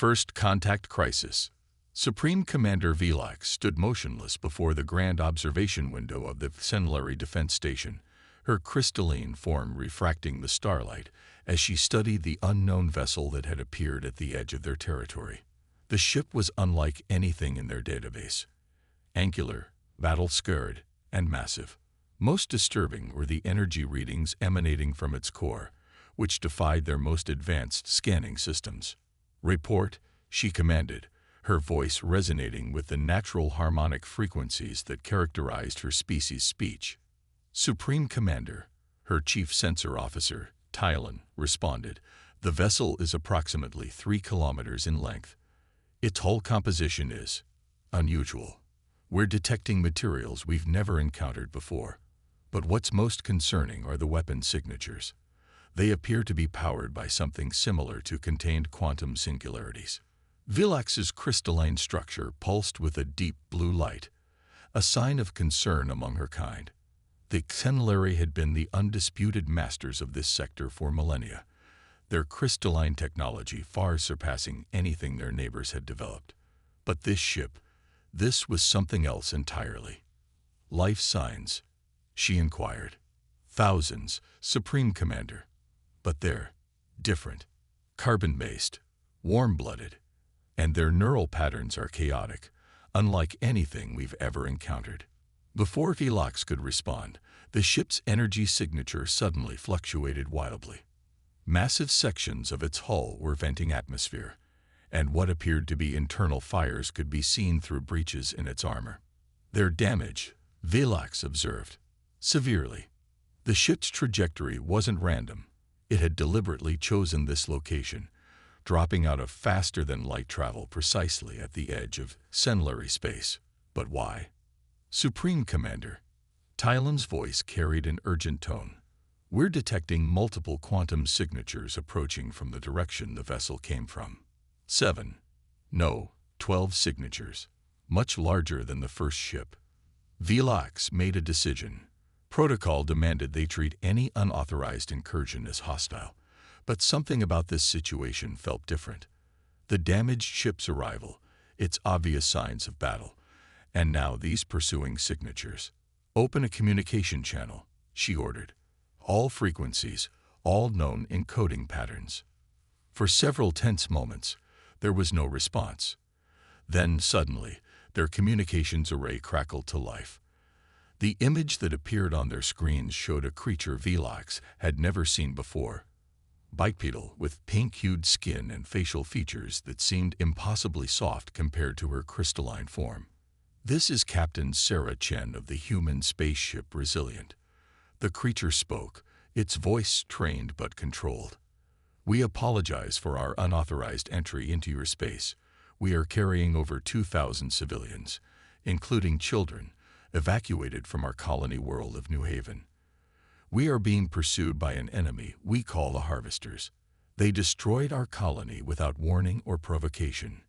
First Contact Crisis. Supreme Commander Velax stood motionless before the grand observation window of the Senlari Defense Station, her crystalline form refracting the starlight as she studied the unknown vessel that had appeared at the edge of their territory. The ship was unlike anything in their database. Angular, battle-scarred, and massive. Most disturbing were the energy readings emanating from its core, which defied their most advanced scanning systems. "Report," she commanded, her voice resonating with the natural harmonic frequencies that characterized her species' speech. "Supreme Commander," her chief sensor officer, Tylan, responded. "The vessel is approximately 3 kilometers in length. Its hull composition is unusual. We're detecting materials we've never encountered before. But what's most concerning are the weapon signatures. They appear to be powered by something similar to contained quantum singularities." Velax's crystalline structure pulsed with a deep blue light, a sign of concern among her kind. The Senlari had been the undisputed masters of this sector for millennia, their crystalline technology far surpassing anything their neighbors had developed. But this ship, this was something else entirely. "Life signs?" she inquired. "Thousands, Supreme Commander. But they're different. Carbon-based, warm-blooded, and their neural patterns are chaotic, unlike anything we've ever encountered." Before Velax could respond, the ship's energy signature suddenly fluctuated wildly. Massive sections of its hull were venting atmosphere, and what appeared to be internal fires could be seen through breaches in its armor. "They're damaged," Velax observed. "Severely." The ship's trajectory wasn't random. It had deliberately chosen this location, dropping out of faster-than-light travel precisely at the edge of Senlari space. But why? "Supreme Commander," Tylan's voice carried an urgent tone. "We're detecting multiple quantum signatures approaching from the direction the vessel came from. 7. No, 12 signatures, much larger than the first ship." Velax made a decision. Protocol demanded they treat any unauthorized incursion as hostile, but something about this situation felt different. The damaged ship's arrival, its obvious signs of battle, and now these pursuing signatures. "Open a communication channel," she ordered. "All frequencies, all known encoding patterns." For several tense moments, there was no response. Then, suddenly, their communications array crackled to life. The image that appeared on their screens showed a creature Velax had never seen before. Bipedal, with pink-hued skin and facial features that seemed impossibly soft compared to her crystalline form. "This is Captain Sarah Chen of the human spaceship Resilient." The creature spoke, its voice trained but controlled. "We apologize for our unauthorized entry into your space. We are carrying over 2,000 civilians, including children, evacuated from our colony world of New Haven. We are being pursued by an enemy we call the Harvesters. They destroyed our colony without warning or provocation.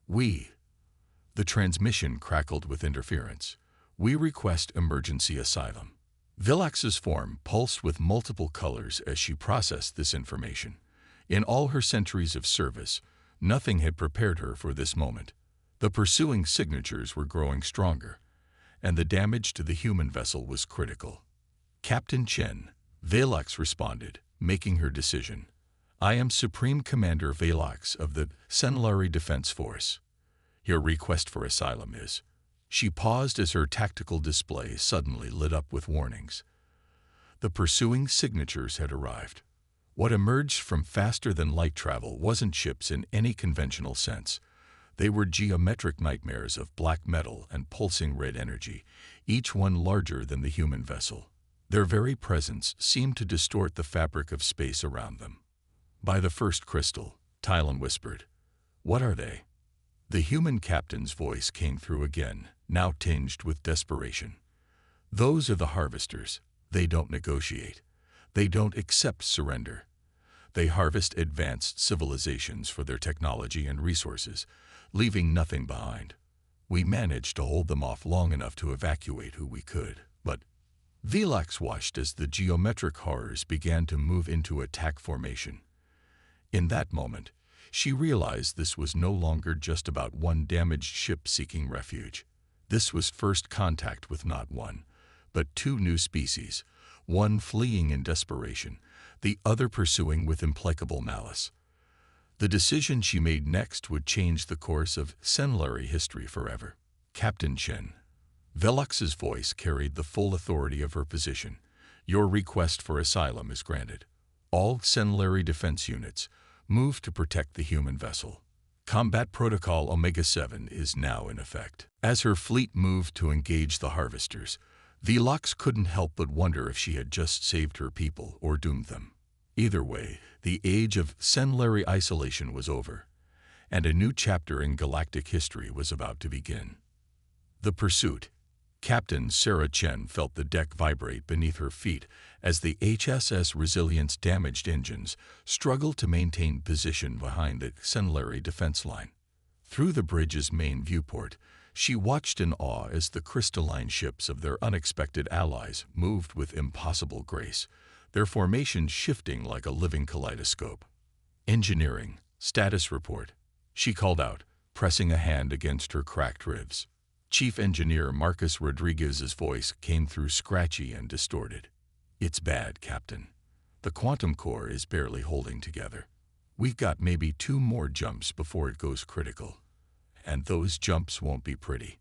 The transmission crackled with interference. "We request emergency asylum." Velax's form pulsed with multiple colors as she processed this information. In all her centuries of service, nothing had prepared her for this moment. The pursuing signatures were growing stronger, and the damage to the human vessel was critical. "Captain Chen," Velax responded, making her decision. "I am Supreme Commander Velax of the Senlari Defense Force. Your request for asylum is..." She paused as her tactical display suddenly lit up with warnings. The pursuing signatures had arrived. What emerged from faster-than-light travel wasn't ships in any conventional sense. They were geometric nightmares of black metal and pulsing red energy, each one larger than the human vessel. Their very presence seemed to distort the fabric of space around them. "By the first crystal," Tylan whispered. "What are they?" The human captain's voice came through again, now tinged with desperation. "Those are the Harvesters. They don't negotiate. They don't accept surrender. They harvest advanced civilizations for their technology and resources, leaving nothing behind. We managed to hold them off long enough to evacuate who we could, but..." Velax watched as the geometric horrors began to move into attack formation. In that moment, She realized this was no longer just about one damaged ship seeking refuge. This was first contact with not one, but two new species, one fleeing in desperation, the other pursuing with implacable malice. The decision she made next would change the course of Senlari history forever. Captain Chen. Velox's voice carried the full authority of her position. Your request for asylum is granted. All Senlari defense units move to protect the human vessel. Combat Protocol Omega-7 is now in effect. As her fleet moved to engage the harvesters, Velox couldn't help but wonder if she had just saved her people or doomed them. Either way, the age of Senlari isolation was over, and a new chapter in galactic history was about to begin. The pursuit. Captain Sarah Chen felt the deck vibrate beneath her feet as the HSS Resilience damaged engines struggled to maintain position behind the Senlari defense line. Through the bridge's main viewport, she watched in awe as the crystalline ships of their unexpected allies moved with impossible grace, their formations shifting like a living kaleidoscope. Engineering, status report, she called out, pressing a hand against her cracked ribs. Chief Engineer Marcus Rodriguez's voice came through scratchy and distorted. It's bad, Captain. The quantum core is barely holding together. We've got maybe 2 more jumps before it goes critical. And those jumps won't be pretty.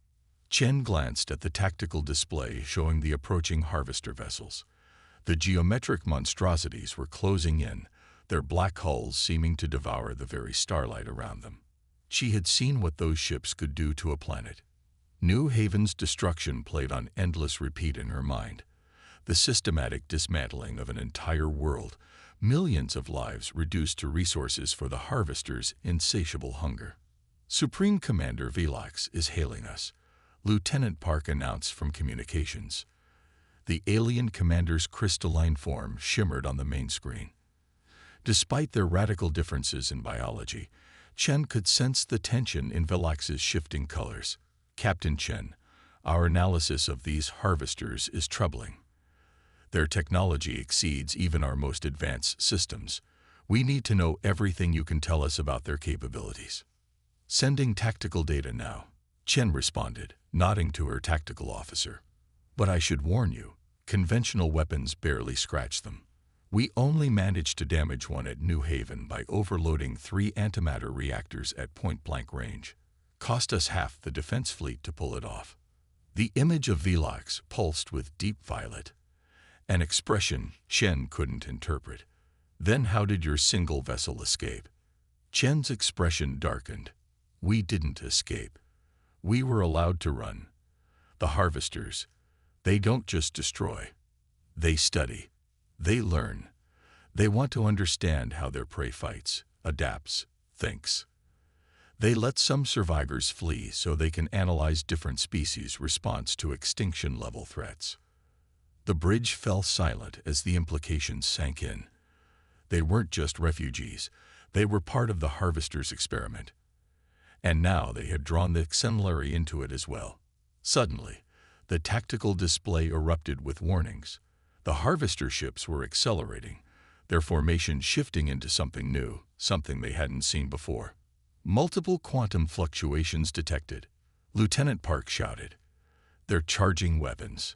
Chen glanced at the tactical display showing the approaching harvester vessels. The geometric monstrosities were closing in, their black hulls seeming to devour the very starlight around them. She had seen what those ships could do to a planet. New Haven's destruction played on endless repeat in her mind. The systematic dismantling of an entire world, millions of lives reduced to resources for the harvesters' insatiable hunger. Supreme Commander Velox is hailing us, Lieutenant Park announced from communications. The alien commander's crystalline form shimmered on the main screen. Despite their radical differences in biology, Chen could sense the tension in Velox's shifting colors. Captain Chen, our analysis of these harvesters is troubling. Their technology exceeds even our most advanced systems. We need to know everything you can tell us about their capabilities. Sending tactical data now, Chen responded, nodding to her tactical officer. But I should warn you, conventional weapons barely scratch them. We only managed to damage one at New Haven by overloading 3 antimatter reactors at point-blank range. Cost us half the defense fleet to pull it off. The image of Velox pulsed with deep violet, an expression Chen couldn't interpret. Then how did your single vessel escape? Chen's expression darkened. We didn't escape. We were allowed to run. The harvesters, they don't just destroy. They study. They learn. They want to understand how their prey fights, adapts, thinks. They let some survivors flee so they can analyze different species' response to extinction-level threats. The bridge fell silent as the implications sank in. They weren't just refugees. They were part of the harvester's experiment. And now they had drawn the Senlari into it as well. Suddenly, the tactical display erupted with warnings. The harvester ships were accelerating, their formation shifting into something new, something they hadn't seen before. Multiple quantum fluctuations detected, Lieutenant Park shouted. They're charging weapons.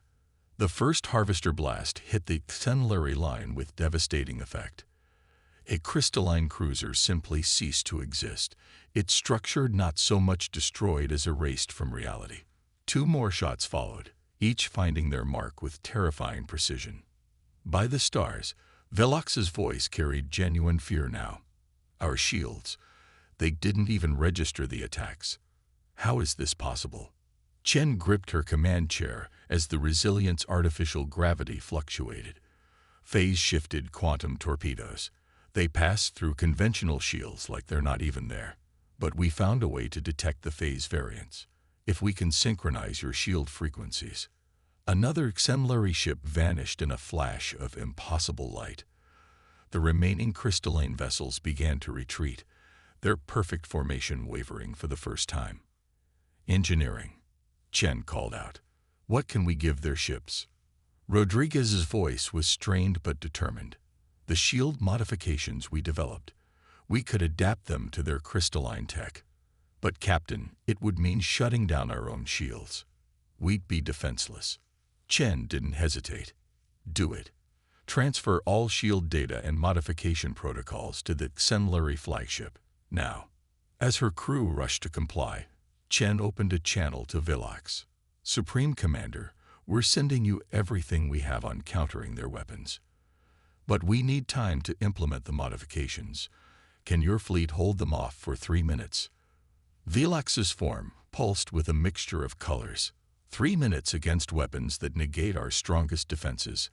The first harvester blast hit the Senlari line with devastating effect. A crystalline cruiser simply ceased to exist, its structure not so much destroyed as erased from reality. 2 more shots followed, each finding their mark with terrifying precision. By the stars, Velox's voice carried genuine fear now. Our shields, they didn't even register the attacks. How is this possible? Chen gripped her command chair as the Resilience artificial gravity fluctuated. Phase-shifted quantum torpedoes. They pass through conventional shields like they're not even there. But we found a way to detect the phase variance. If we can synchronize your shield frequencies. Another Senlari ship vanished in a flash of impossible light. The remaining crystalline vessels began to retreat, their perfect formation wavering for the first time. Engineering, Chen called out. What can we give their ships? Rodriguez's voice was strained but determined. The shield modifications we developed. We could adapt them to their crystalline tech. But, Captain, it would mean shutting down our own shields. We'd be defenseless. Chen didn't hesitate. Do it. Transfer all shield data and modification protocols to the Xenlari flagship, now. As her crew rushed to comply, Chen opened a channel to Vilax. Supreme Commander, we're sending you everything we have on countering their weapons. But we need time to implement the modifications. Can your fleet hold them off for 3 minutes? Vilax's form pulsed with a mixture of colors. 3 minutes against weapons that negate our strongest defenses.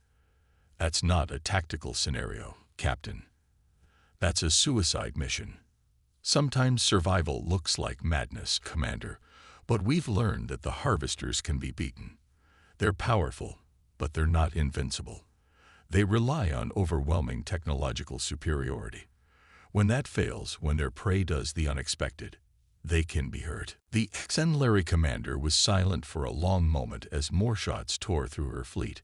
That's not a tactical scenario, Captain. That's a suicide mission. Sometimes survival looks like madness, Commander, but we've learned that the Harvesters can be beaten. They're powerful, but they're not invincible. They rely on overwhelming technological superiority. When that fails, when their prey does the unexpected, they can be hurt. The Xenlari commander was silent for a long moment as more shots tore through her fleet.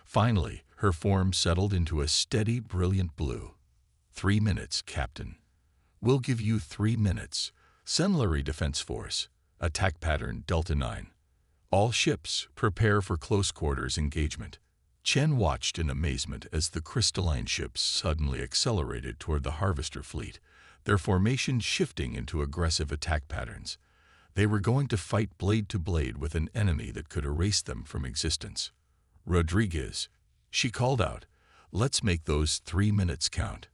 Finally, her form settled into a steady, brilliant blue. 3 minutes, Captain. We'll give you 3 minutes. Xenlari Defense Force, attack pattern Delta 9. All ships, prepare for close quarters engagement. Chen watched in amazement as the crystalline ships suddenly accelerated toward the Harvester fleet, their formation shifting into aggressive attack patterns. They were going to fight blade to blade with an enemy that could erase them from existence. Rodriguez, she called out, let's make those 3 minutes count.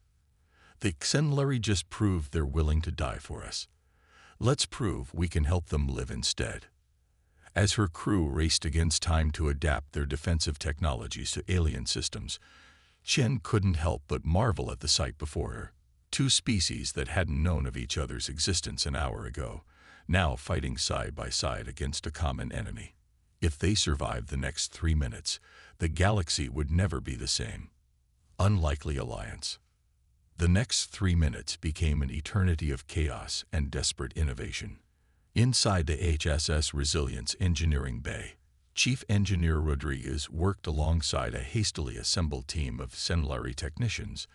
The Xenlari just proved they're willing to die for us. Let's prove we can help them live instead. As her crew raced against time to adapt their defensive technologies to alien systems, Chen couldn't help but marvel at the sight before her. 2 species that hadn't known of each other's existence an hour ago, now fighting side by side against a common enemy. If they survived the next 3 minutes, the galaxy would never be the same. Unlikely alliance. The next 3 minutes became an eternity of chaos and desperate innovation. Inside the HSS Resilience Engineering Bay, Chief Engineer Rodriguez worked alongside a hastily assembled team of Xenlari technicians,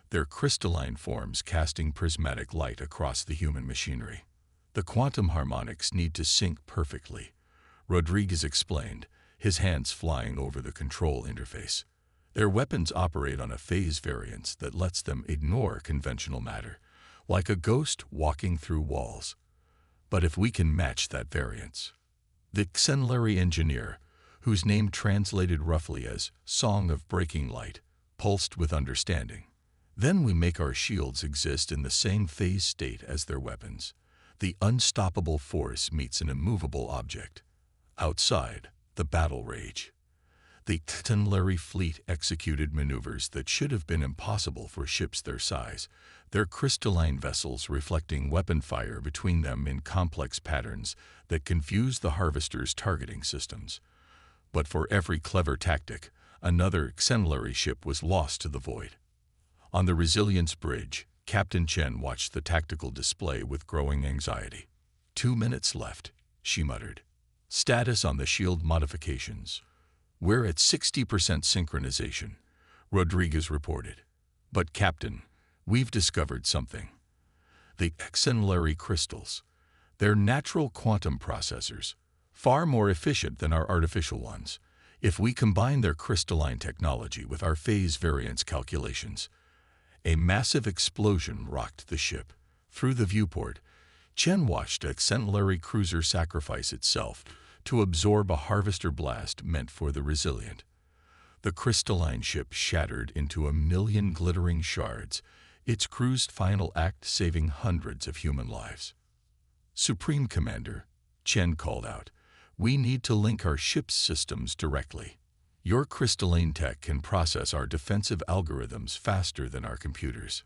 their crystalline forms casting prismatic light across the human machinery. The quantum harmonics need to sync perfectly, Rodriguez explained, his hands flying over the control interface. Their weapons operate on a phase variance that lets them ignore conventional matter, like a ghost walking through walls. But if we can match that variance, the Xenlari engineer, whose name translated roughly as Song of Breaking Light, pulsed with understanding. Then we make our shields exist in the same phase state as their weapons. The unstoppable force meets an immovable object. Outside, the battle rage. The Xenlari fleet executed maneuvers that should have been impossible for ships their size, their crystalline vessels reflecting weapon fire between them in complex patterns that confused the Harvester's targeting systems. But for every clever tactic, another Xenlari ship was lost to the void. On the Resilience Bridge, Captain Chen watched the tactical display with growing anxiety. 2 minutes left, she muttered. Status on the shield modifications. We're at 60% synchronization, Rodriguez reported. But, Captain, we've discovered something. The Xenlari crystals. They're natural quantum processors, far more efficient than our artificial ones. If we combine their crystalline technology with our phase variance calculations, a massive explosion rocked the ship. Through the viewport, Chen watched a Xenlari cruiser sacrifice itself to absorb a Harvester blast meant for the Resilient. The crystalline ship shattered into a million glittering shards, its crew's final act saving hundreds of human lives. Supreme Commander, Chen called out, we need to link our ship's systems directly. Your crystalline tech can process our defensive algorithms faster than our computers.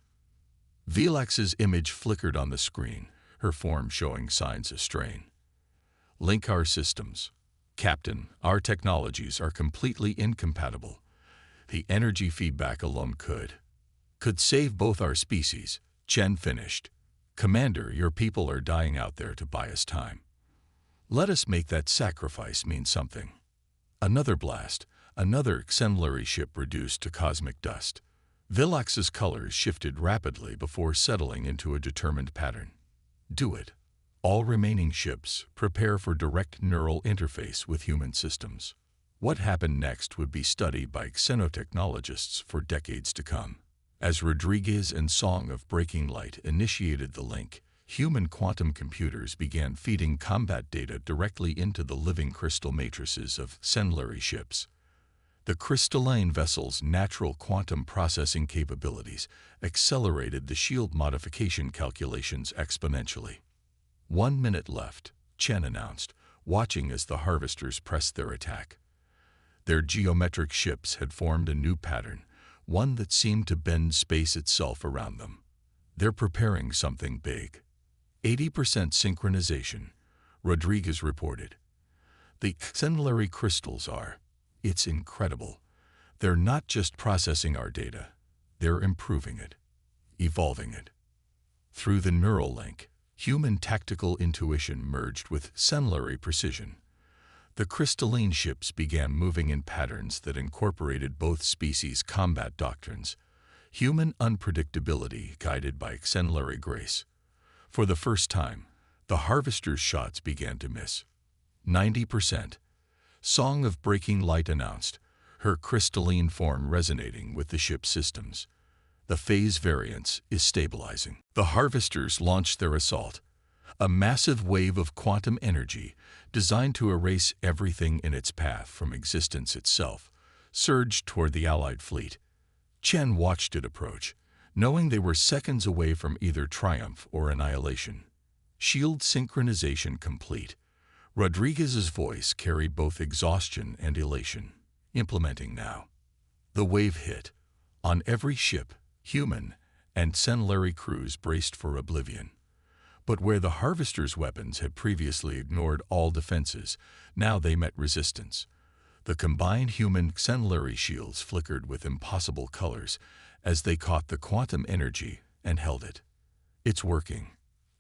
Vilax's image flickered on the screen, her form showing signs of strain. Link our systems. Captain, our technologies are completely incompatible. The energy feedback alone could save both our species, Chen finished. Commander, your people are dying out there to buy us time. Let us make that sacrifice mean something. Another blast, another Xenlari ship reduced to cosmic dust. Vilax's colors shifted rapidly before settling into a determined pattern. Do it. All remaining ships prepare for direct neural interface with human systems. What happened next would be studied by xenotechnologists for decades to come. As Rodriguez and Song of Breaking Light initiated the link, human quantum computers began feeding combat data directly into the living crystal matrices of Senlari ships. The crystalline vessel's natural quantum processing capabilities accelerated the shield modification calculations exponentially. 1 minute left, Chen announced, watching as the harvesters pressed their attack. Their geometric ships had formed a new pattern, one that seemed to bend space itself around them. They're preparing something big. 80% synchronization, Rodriguez reported. The Senlari crystals are. It's incredible. They're not just processing our data, they're improving it, evolving it. Through the neural link, human tactical intuition merged with Senlari precision. The crystalline ships began moving in patterns that incorporated both species' combat doctrines, human unpredictability guided by Senlari grace. For the first time, the harvester's shots began to miss. 90%. Song of Breaking Light announced, her crystalline form resonating with the ship's systems. The phase variance is stabilizing. The harvesters launched their assault, a massive wave of quantum energy designed to erase everything in its path from existence itself, surged toward the Allied fleet. Chen watched it approach, knowing they were seconds away from either triumph or annihilation. Shield synchronization complete. Rodriguez's voice carried both exhaustion and elation. Implementing now. The wave hit. On every ship, human and Senlari crews braced for oblivion. But where the harvester's weapons had previously ignored all defenses, now they met resistance. The combined human Senlari shields flickered with impossible colors as they caught the quantum energy and held it. It's working.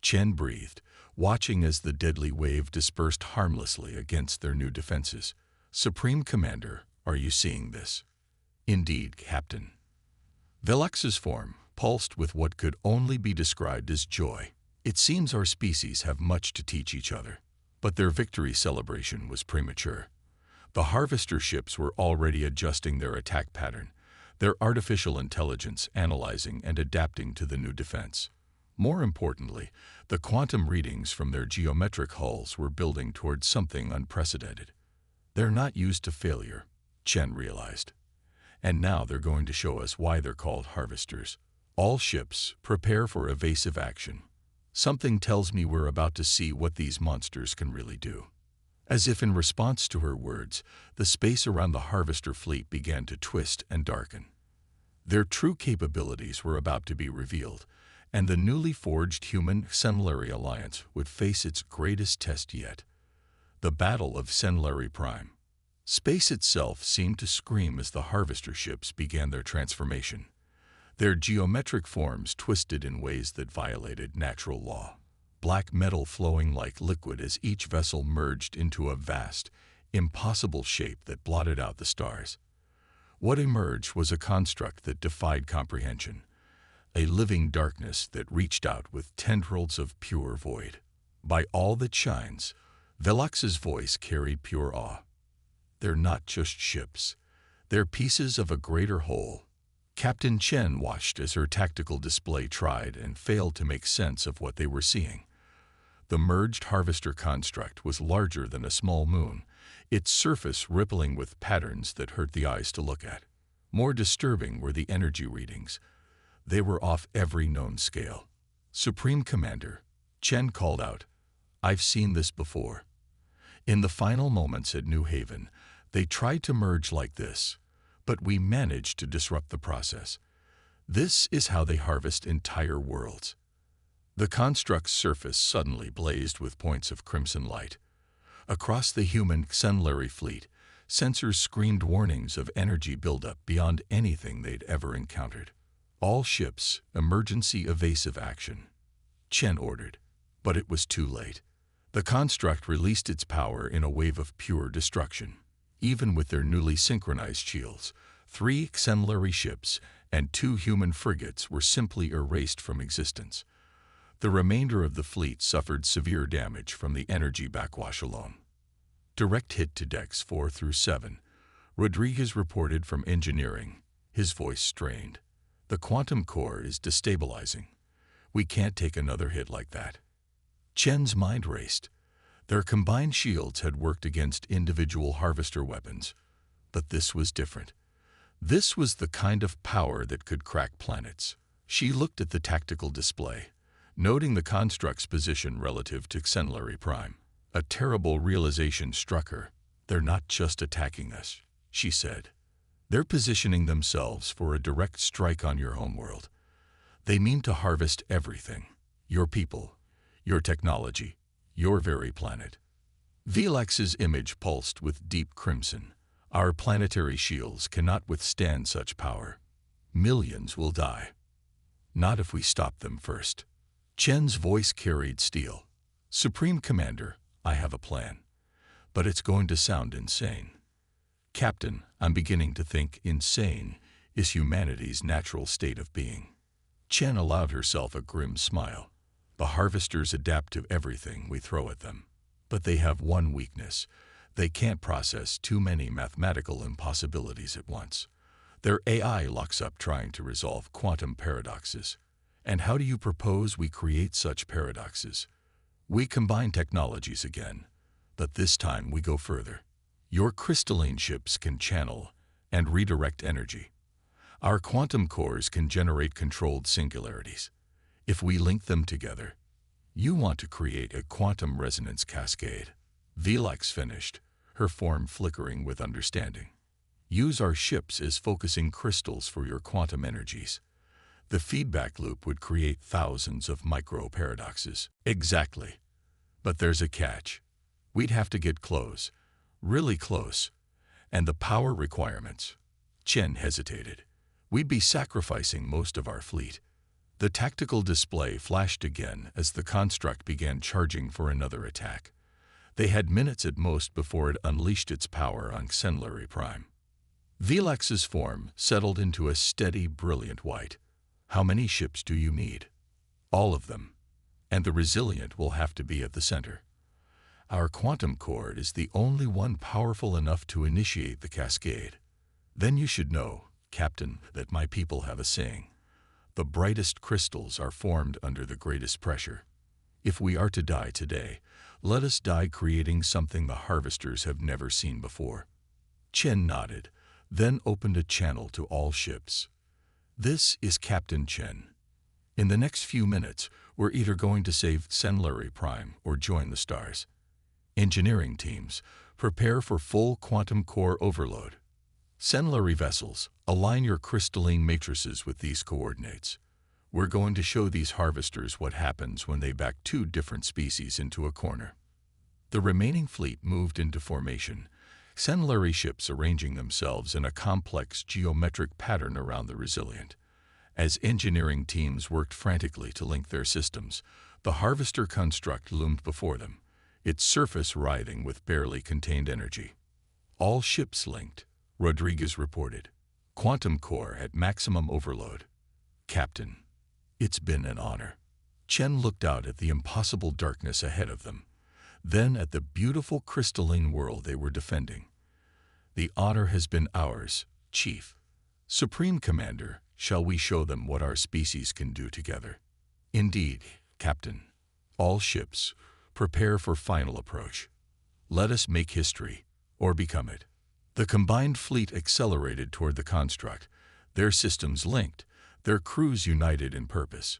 Chen breathed, watching as the deadly wave dispersed harmlessly against their new defenses. Supreme Commander, are you seeing this? Indeed, Captain. Vilax's form pulsed with what could only be described as joy. It seems our species have much to teach each other. But their victory celebration was premature. The harvester ships were already adjusting their attack pattern, their artificial intelligence analyzing and adapting to the new defense. More importantly, the quantum readings from their geometric hulls were building towards something unprecedented. They're not used to failure, Chen realized. And now they're going to show us why they're called harvesters. All ships prepare for evasive action. Something tells me we're about to see what these monsters can really do. As if in response to her words, the space around the harvester fleet began to twist and darken. Their true capabilities were about to be revealed, and the newly forged human-Senlari alliance would face its greatest test yet. The Battle of Senlari Prime. Space itself seemed to scream as the harvester ships began their transformation. Their geometric forms twisted in ways that violated natural law. Black metal flowing like liquid as each vessel merged into a vast, impossible shape that blotted out the stars. What emerged was a construct that defied comprehension. A living darkness that reached out with tendrils of pure void. By all that shines, Vilax's voice carried pure awe. They're not just ships. They're pieces of a greater whole. Captain Chen watched as her tactical display tried and failed to make sense of what they were seeing. The merged harvester construct was larger than a small moon, its surface rippling with patterns that hurt the eyes to look at. More disturbing were the energy readings. They were off every known scale. Supreme Commander, Chen called out, I've seen this before. In the final moments at New Haven, they tried to merge like this, but we managed to disrupt the process. This is how they harvest entire worlds. The construct's surface suddenly blazed with points of crimson light. Across the human Senlari fleet, sensors screamed warnings of energy buildup beyond anything they'd ever encountered. All ships, emergency evasive action. Chen ordered, but it was too late. The construct released its power in a wave of pure destruction. Even with their newly synchronized shields, 3 auxiliary ships and 2 human frigates were simply erased from existence. The remainder of the fleet suffered severe damage from the energy backwash alone. Direct hit to decks 4 through 7. Rodriguez reported from engineering, his voice strained. The quantum core is destabilizing. We can't take another hit like that. Chen's mind raced. Their combined shields had worked against individual harvester weapons, but this was different. This was the kind of power that could crack planets. She looked at the tactical display, noting the construct's position relative to Xenlari Prime. A terrible realization struck her. They're not just attacking us, she said. They're positioning themselves for a direct strike on your homeworld. They mean to harvest everything. Your people, your technology, your very planet. Velax's image pulsed with deep crimson. Our planetary shields cannot withstand such power. Millions will die. Not if we stop them first. Chen's voice carried steel. Supreme Commander, I have a plan. But it's going to sound insane. Captain, I'm beginning to think insane is humanity's natural state of being. Chen allowed herself a grim smile. The harvesters adapt to everything we throw at them. But they have one weakness. They can't process too many mathematical impossibilities at once. Their AI locks up trying to resolve quantum paradoxes. And how do you propose we create such paradoxes? We combine technologies again, but this time we go further. Your crystalline ships can channel and redirect energy. Our quantum cores can generate controlled singularities. If we link them together, you want to create a quantum resonance cascade. Velax finished, her form flickering with understanding. Use our ships as focusing crystals for your quantum energies. The feedback loop would create thousands of micro-paradoxes. Exactly. But there's a catch. We'd have to get close, really close. And the power requirements. Chen hesitated. We'd be sacrificing most of our fleet. The tactical display flashed again as the construct began charging for another attack. They had minutes at most before it unleashed its power on Xenlari Prime. Velax's form settled into a steady, brilliant white. How many ships do you need? All of them. And the resilient will have to be at the center. Our quantum core is the only one powerful enough to initiate the cascade. Then you should know, Captain, that my people have a saying. The brightest crystals are formed under the greatest pressure. If we are to die today, let us die creating something the harvesters have never seen before. Chen nodded, then opened a channel to all ships. This is Captain Chen. In the next few minutes, we're either going to save Xenlari Prime or join the stars. Engineering teams, prepare for full quantum core overload. Xenlari vessels, align your crystalline matrices with these coordinates. We're going to show these harvesters what happens when they back 2 different species into a corner. The remaining fleet moved into formation, Xenlari ships arranging themselves in a complex geometric pattern around the resilient. As engineering teams worked frantically to link their systems, the harvester construct loomed before them, its surface writhing with barely contained energy. All ships linked, Rodriguez reported. Quantum core at maximum overload. Captain, it's been an honor. Chen looked out at the impossible darkness ahead of them, then at the beautiful crystalline world they were defending. The honor has been ours, Chief. Supreme Commander, shall we show them what our species can do together? Indeed, Captain. All ships, prepare for final approach. Let us make history, or become it. The combined fleet accelerated toward the construct, their systems linked, their crews united in purpose.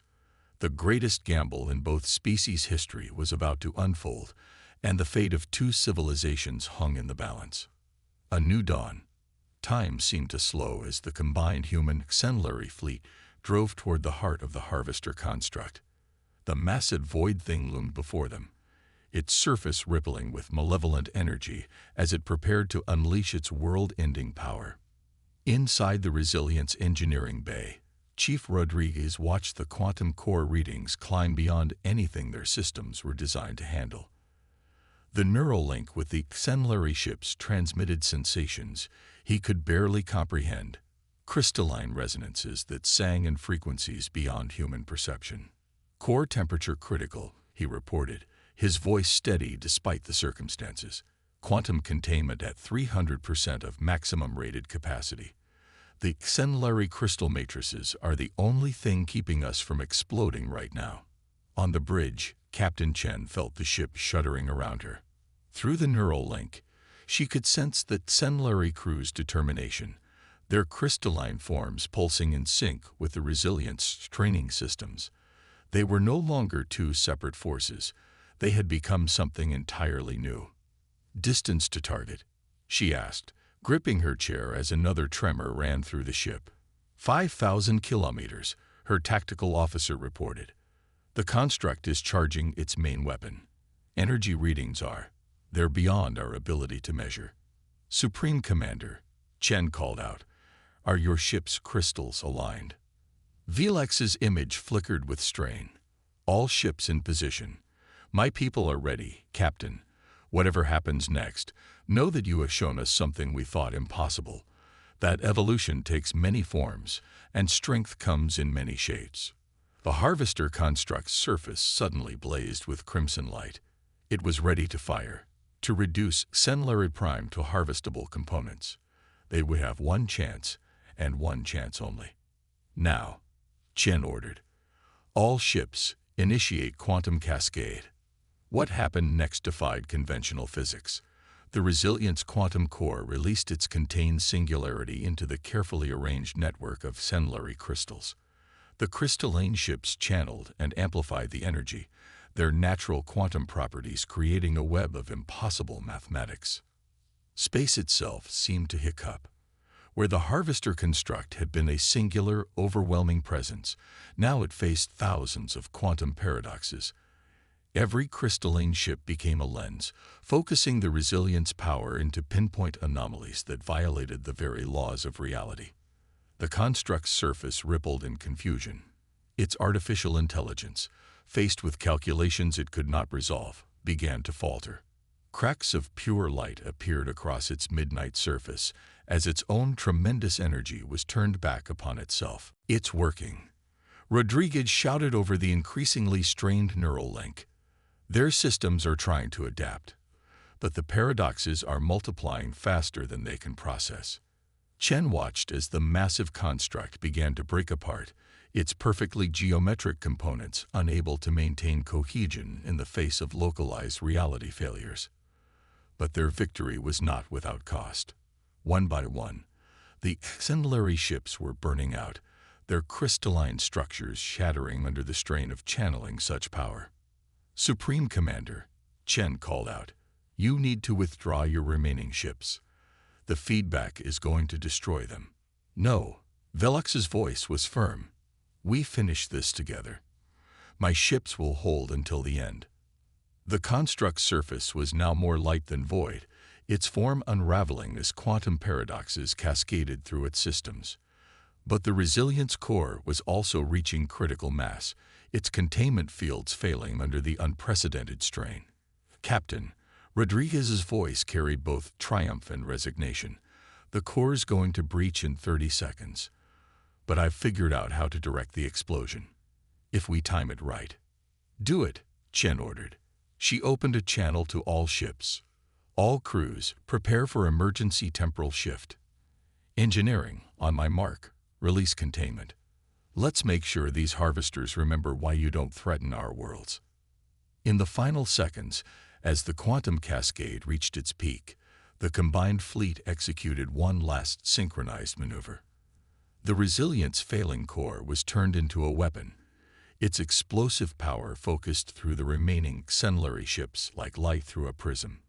The greatest gamble in both species' history was about to unfold, and the fate of 2 civilizations hung in the balance. A new dawn. Time seemed to slow as the combined human Xenlari fleet drove toward the heart of the harvester construct. The massive void thing loomed before them, its surface rippling with malevolent energy as it prepared to unleash its world-ending power. Inside the Resilience engineering bay, Chief Rodriguez watched the quantum core readings climb beyond anything their systems were designed to handle. The neural link with the Xenlari ships transmitted sensations he could barely comprehend, crystalline resonances that sang in frequencies beyond human perception. Core temperature critical, he reported, his voice steady despite the circumstances. Quantum containment at 300% of maximum rated capacity. The Xenlari crystal matrices are the only thing keeping us from exploding right now. On the bridge, Captain Chen felt the ship shuddering around her. Through the neural link, she could sense the Xenlari crew's determination, their crystalline forms pulsing in sync with the resilience training systems. They were no longer two separate forces. They had become something entirely new. "Distance to target?" she asked, gripping her chair as another tremor ran through the ship. 5,000 kilometers, her tactical officer reported. The construct is charging its main weapon. Energy readings they're beyond our ability to measure. "Supreme Commander," Chen called out, "are your ship's crystals aligned?" Velex's image flickered with strain. "All ships in position. My people are ready, Captain. Whatever happens next, know that you have shown us something we thought impossible. That evolution takes many forms, and strength comes in many shapes." The Harvester construct's surface suddenly blazed with crimson light. It was ready to fire, to reduce Xenlari Prime to harvestable components. They would have one chance, and one chance only. "Now," Chen ordered, "all ships, initiate quantum cascade." What happened next defied conventional physics. The Resilience quantum core released its contained singularity into the carefully arranged network of Xenlari crystals. The crystalline ships channeled and amplified the energy, their natural quantum properties creating a web of impossible mathematics. Space itself seemed to hiccup. Where the Harvester construct had been a singular, overwhelming presence, now it faced thousands of quantum paradoxes. Every crystalline ship became a lens, focusing the Resilience power into pinpoint anomalies that violated the very laws of reality. The construct's surface rippled in confusion. Its artificial intelligence, faced with calculations it could not resolve, began to falter. Cracks of pure light appeared across its midnight surface as its own tremendous energy was turned back upon itself. "It's working," Rodriguez shouted over the increasingly strained neural link. "Their systems are trying to adapt, but the paradoxes are multiplying faster than they can process." Chen watched as the massive construct began to break apart, its perfectly geometric components unable to maintain cohesion in the face of localized reality failures. But their victory was not without cost. One by one, the Xenlari ships were burning out, their crystalline structures shattering under the strain of channeling such power. "Supreme Commander," Chen called out, "you need to withdraw your remaining ships. The feedback is going to destroy them." "No," Velex's voice was firm. "We finish this together. My ships will hold until the end." The construct's surface was now more light than void, its form unraveling as quantum paradoxes cascaded through its systems. But the Resilience core was also reaching critical mass, its containment fields failing under the unprecedented strain. "Captain," Rodriguez's voice carried both triumph and resignation, "the core's going to breach in 30 seconds. But I've figured out how to direct the explosion, if we time it right." "Do it," Chen ordered. She opened a channel to all ships. "All crews, prepare for emergency temporal shift. Engineering, on my mark, release containment. Let's make sure these harvesters remember why you don't threaten our worlds." In the final seconds, as the quantum cascade reached its peak, the combined fleet executed one last synchronized maneuver. The Resilience failing core was turned into a weapon, its explosive power focused through the remaining Xenlari ships like light through a prism.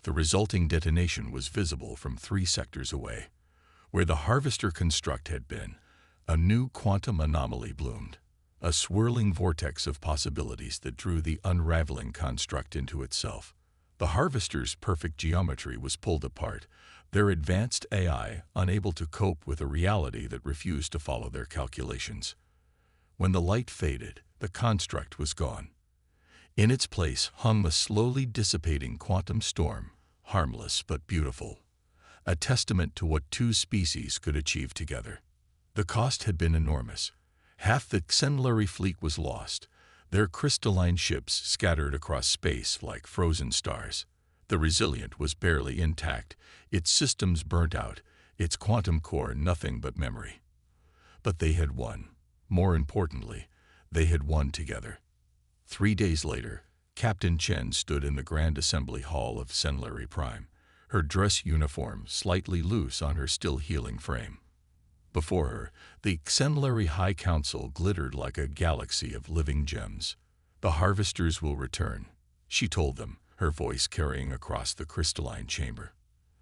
The resulting detonation was visible from 3 sectors away. Where the Harvester construct had been, a new quantum anomaly bloomed, a swirling vortex of possibilities that drew the unraveling construct into itself. The Harvester's perfect geometry was pulled apart, their advanced AI unable to cope with a reality that refused to follow their calculations. When the light faded, the construct was gone. In its place hung a slowly dissipating quantum storm, harmless but beautiful, a testament to what two species could achieve together. The cost had been enormous. Half the Xenlari fleet was lost, their crystalline ships scattered across space like frozen stars. The Resilient was barely intact, its systems burnt out, its quantum core nothing but memory. But they had won. More importantly, they had won together. 3 days later, Captain Chen stood in the Grand Assembly Hall of Xenlari Prime, her dress uniform slightly loose on her still-healing frame. Before her, the Xenlari High Council glittered like a galaxy of living gems. "The harvesters will return," she told them, her voice carrying across the crystalline chamber.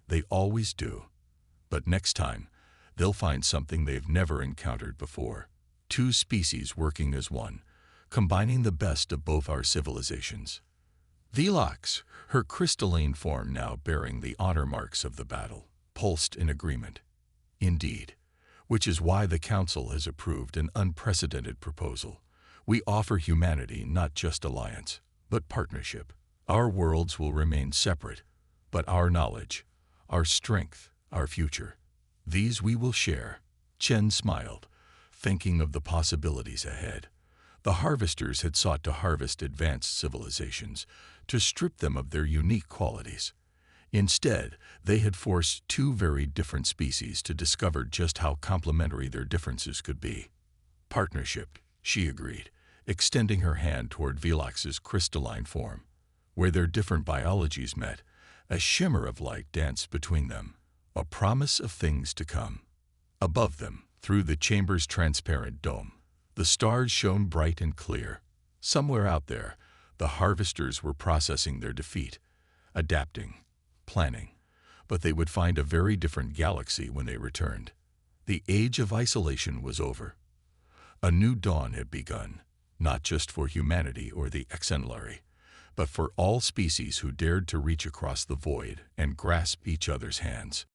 "They always do. But next time, they'll find something they've never encountered before. 2 species working as one, combining the best of both our civilizations." Velox, her crystalline form now bearing the honor marks of the battle, pulsed in agreement. "Indeed. Which is why the Council has approved an unprecedented proposal. We offer humanity not just alliance, but partnership. Our worlds will remain separate, but our knowledge, our strength, our future, these we will share." Chen smiled, thinking of the possibilities ahead. The harvesters had sought to harvest advanced civilizations, to strip them of their unique qualities. Instead, they had forced 2 very different species to discover just how complementary their differences could be. "Partnership," she agreed, extending her hand toward Velox's crystalline form. Where their different biologies met, a shimmer of light danced between them, a promise of things to come. Above them, through the chamber's transparent dome, the stars shone bright and clear. Somewhere out there, the harvesters were processing their defeat, adapting, planning, but they would find a very different galaxy when they returned. The age of isolation was over. A new dawn had begun, not just for humanity or the Xenlari, but for all species who dared to reach across the void and grasp each other's hands.